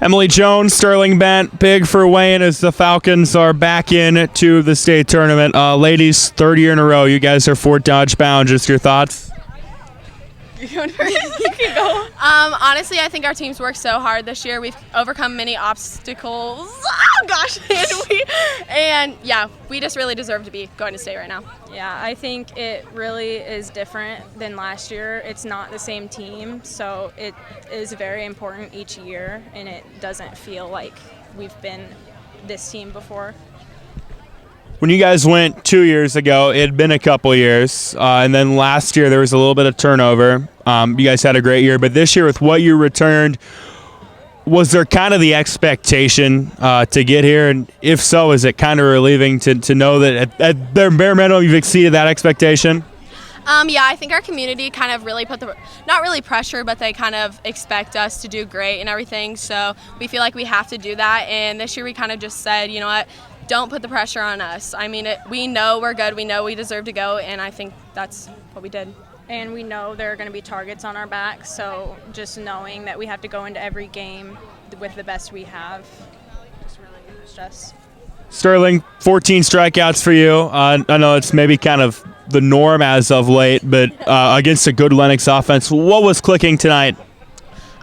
Emily Jones, Sterling Bent, big for Wayne as the Falcons are back in to the state tournament. Ladies, third year in a row. You guys are Fort Dodge bound. Just your thoughts? You can go. Honestly, I think our team's worked so hard this year. We've overcome many obstacles. Oh gosh, and we just really deserve to be going to state right now. Yeah, I think it really is different than last year. It's not the same team, so it is very important each year, and it doesn't feel like we've been this team before. When you guys went 2 years ago, it had been a couple years, and then last year there was a little bit of turnover. You guys had a great year, but this year with what you returned, was there kind of the expectation to get here? And if so, is it kind of relieving to know that at their bare minimum you've exceeded that expectation? I think our community kind of really put not really pressure, but they kind of expect us to do great and everything. So we feel like we have to do that. And this year we kind of just said, you know what, don't put the pressure on us. I mean, we know we're good. We know we deserve to go. And I think that's what we did. And we know there are going to be targets on our back. So just knowing that we have to go into every game with the best we have just really pushed us. Sterling, 14 strikeouts for you. I know it's maybe kind of the norm as of late, but against a good Lenox offense, what was clicking tonight?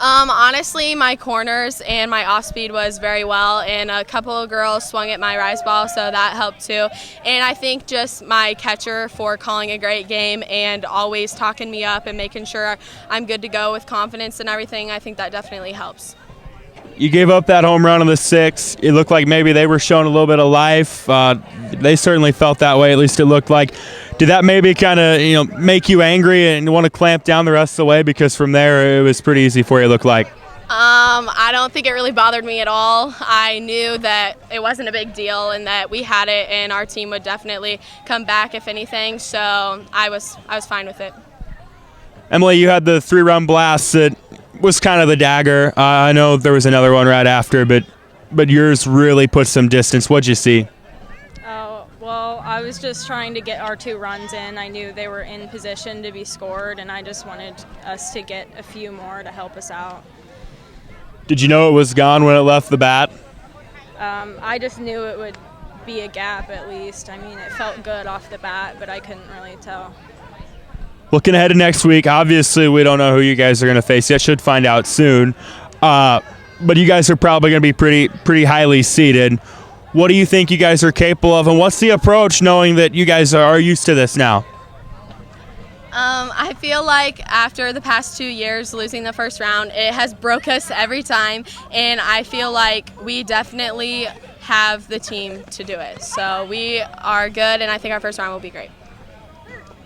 Honestly, my corners and my off speed was very well, and a couple of girls swung at my rise ball, so that helped too. And I think just my catcher for calling a great game and always talking me up and making sure I'm good to go with confidence and everything, I think that definitely helps. You gave up that home run on the 6th. It looked like maybe they were showing a little bit of life. They certainly felt that way, at least it looked like. Did that maybe kind of make you angry and want to clamp down the rest of the way? Because from there, it was pretty easy for you, it looked like. I don't think it really bothered me at all. I knew that it wasn't a big deal and that we had it and our team would definitely come back if anything. So I was fine with it. Emily, you had the 3-run blast that was kind of the dagger. I know there was another one right after, but yours really put some distance. What'd you see? Oh, well, I was just trying to get our 2 runs in. I knew they were in position to be scored, and I just wanted us to get a few more to help us out. Did you know it was gone when it left the bat? I just knew it would be a gap at least. I mean, it felt good off the bat, but I couldn't really tell. Looking ahead to next week, obviously we don't know who you guys are going to face yet. Should find out soon. But you guys are probably going to be pretty highly seeded. What do you think you guys are capable of, and what's the approach knowing that you guys are used to this now? I feel like after the past 2 years losing the first round, it has broke us every time, and I feel like we definitely have the team to do it. So we are good, and I think our first round will be great.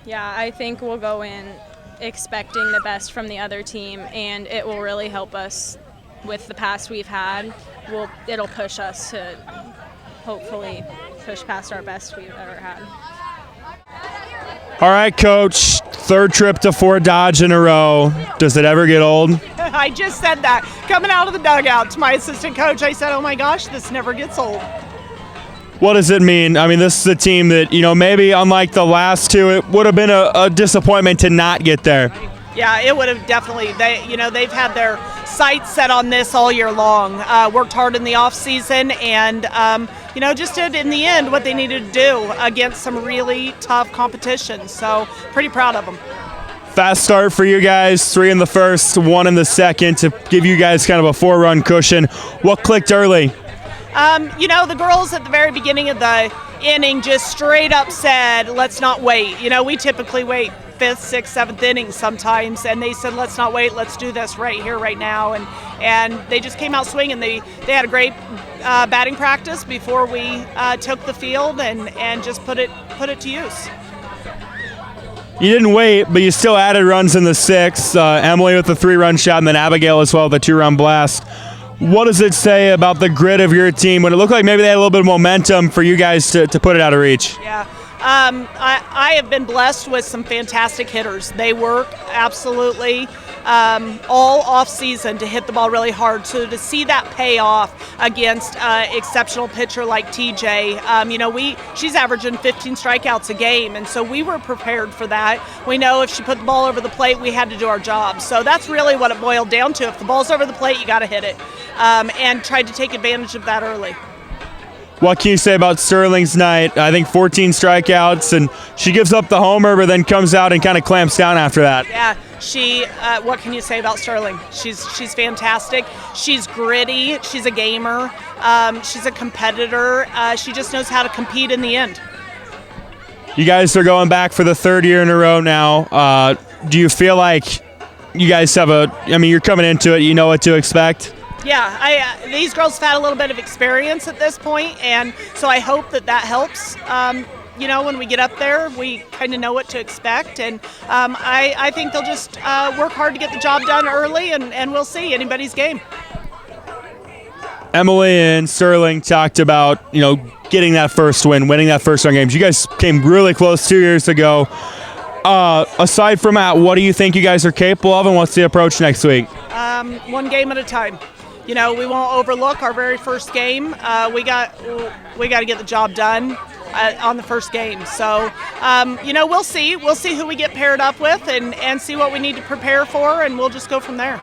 Yeah, I think we'll go in expecting the best from the other team, and it will really help us with the past we've had. It'll push us to hopefully push past our best we've ever had. All right, Coach, 3rd trip to Fort Dodge in a row. Does it ever get old? I just said that. Coming out of the dugout to my assistant coach, I said, oh my gosh, this never gets old. What does it mean? I mean, this is a team that, maybe unlike the last 2, it would have been a disappointment to not get there. Yeah, it would have definitely. They've had their sights set on this all year long. Worked hard in the off season, and just did in the end what they needed to do against some really tough competition. So pretty proud of them. Fast start for you guys. 3 in the first, 1 in the second to give you guys kind of a 4-run cushion. What clicked early? The girls at the very beginning of the inning just straight up said, let's not wait. We typically wait 5th, 6th, 7th innings sometimes, and they said, let's not wait, let's do this right here, right now. And they just came out swinging. They had a great batting practice before we took the field and just put it to use. You didn't wait, but you still added runs in the 6th. Emily with the 3-run shot, and then Abigail as well with the 2-run blast. What does it say about the grit of your team when it looked like maybe they had a little bit of momentum for you guys to put it out of reach? Yeah. I have been blessed with some fantastic hitters. They work absolutely all off season to hit the ball really hard. So to see that pay off against exceptional pitcher like TJ, she's averaging 15 strikeouts a game, and so we were prepared for that. We know if she put the ball over the plate, we had to do our job. So that's really what it boiled down to. If the ball's over the plate, you got to hit it, and tried to take advantage of that early. What can you say about Sterling's night? I think 14 strikeouts, and she gives up the homer, but then comes out and kind of clamps down after that. Yeah, what can you say about Sterling? She's fantastic. She's gritty. She's a gamer. She's a competitor. She just knows how to compete in the end. You guys are going back for the third year in a row now. Do you feel like you guys have you're coming into it, you know what to expect? Yeah, these girls have had a little bit of experience at this point, and so I hope that helps. When we get up there, we kind of know what to expect, and I think they'll just work hard to get the job done early, and we'll see. Anybody's game. Emily and Sterling talked about, getting that first win, winning that first round games. You guys came really close 2 years ago. Aside from that, what do you think you guys are capable of, and what's the approach next week? One game at a time. We won't overlook our very first game. We got to get the job done on the first game. So, we'll see. We'll see who we get paired up with and see what we need to prepare for, and we'll just go from there.